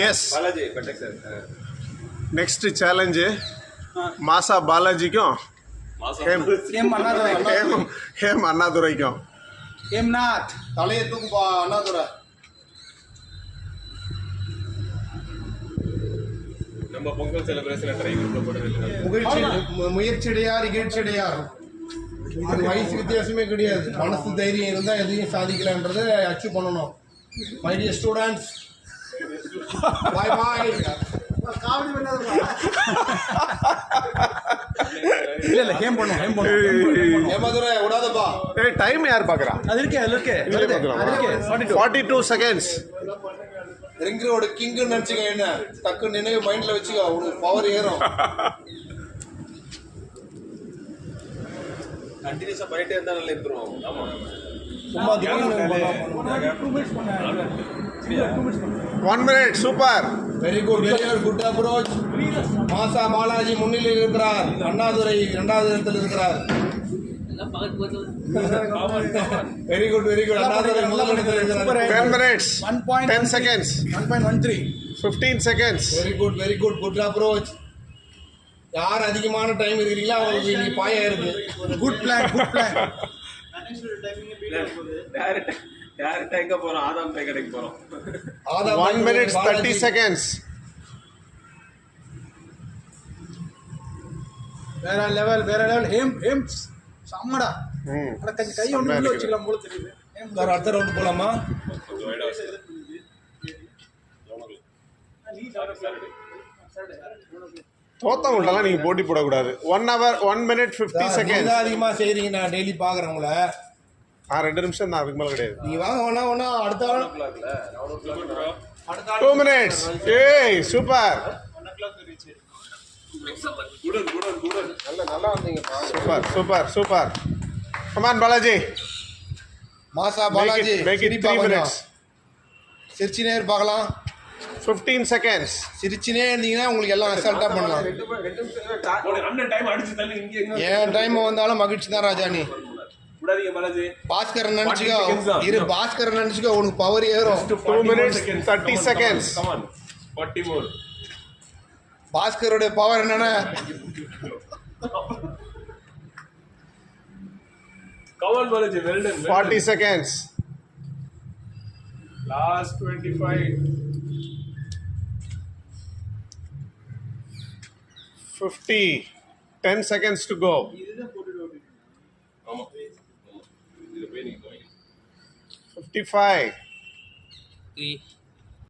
Yes next challenge மாசா பாலாஜிக்கும் ham அண்ணாதுரைக்கும். Hemnath தலையை தூக்குப்பா அண்ணாதுரை. நம்ம பொங்கல் செலிப்ரேஷன் ட்ரை போடுறது முயற்சிடையார் இகழ்ச்சிடையார். இது வயசு வித்தியாசமே கிடையாது. மனசு தைரியம் இருந்தால் எதையும் சாதிக்கலான்றதை அச்சீவ் பண்ணணும். மை டியர் ஸ்டூடெண்ட்ஸ், பாய் பாய். இல்ல ஹேம் பண்ணும் ஏமாதுரை விடாதப்பா. டைம் யார் பார்க்குறா? அது இருக்கு 42 செகண்ட்ஸ். ரிங்கரோட கிங்குன்னு நினச்சிக்க. என்ன டக்கு நினைவு மைண்டில் வச்சுக்கோ, உனக்கு பவர் ஏறும். கண்டினியூஸா பண்ணிட்டே இருந்தா நல்லா இம்ப்ரூவ் ஆகும். ஆமா சும்மா one minute. Super, very good, good approach. மாசா பாலாஜி முன்னிலையில் இருக்கிறார். அண்ணாதுரை 2வது இடத்தில் இருக்கிறார். வெரி குட் அண்ணாதுரை முதல் இடத்தில் இருக்கிறார். 10 minutes 10 seconds 1.13 15 seconds. Very good good approach. யார் அதிகமான டைம் இருக்கிறீங்களோ அவங்களுக்கு இன்னைக்கு பாயா இருக்கு. குட் பிளான் டைரக்டா எங்க போறோம்? ஆதாம் பை கடைக்கு போறோம். 1 minute 30 seconds. வேற லெவல். ஹேம் சம்மடா. அட கை ஒண்ணு உள்ள வச்சுக்கலாம் போல தெரியுது. சார் அடுத்த ரவுண்ட் போலாமா? தோத்தவங்கள்ட்டலாம் நீங்க போட்டி போடக்கூடாது. 1 hour 1 minute 50 seconds. அதிகமாக செய்கிறீங்க. நான் டெய்லி பார்க்குறேன் உங்களை. 2 நிமிஷம் தான், அதுக்கு மேலே கிடையாது. நீங்கள் வாங்க ஒன்றா அடுத்த 2 minutes. ஏய் சூப்பர் நல்லா வந்தீங்க. சூப்பர். கமான் பாலாஜி. மாசா பாலாஜி make it 3 minutes. சிரிச்சினே பார்க்கலாம். 15 seconds. சிரிச்சினே இருந்தீங்கன்னா உங்களுக்கு எல்லாம் அசால்ட்டாக பண்ணலாம். என் டைம் வந்தாலும் மகிழ்ச்சி தான் ராஜா. நீ பாஸ்கர் நினைச்சுக்கோ. பாஸ்கர் நினைச்சுக்கோ, உனக்கு பவர் ஏறும். 2 minutes 30 seconds. பாஸ்கருடைய பவர் என்னன்னா 40 seconds. Last 25. 50. 10 seconds to go. 55. 3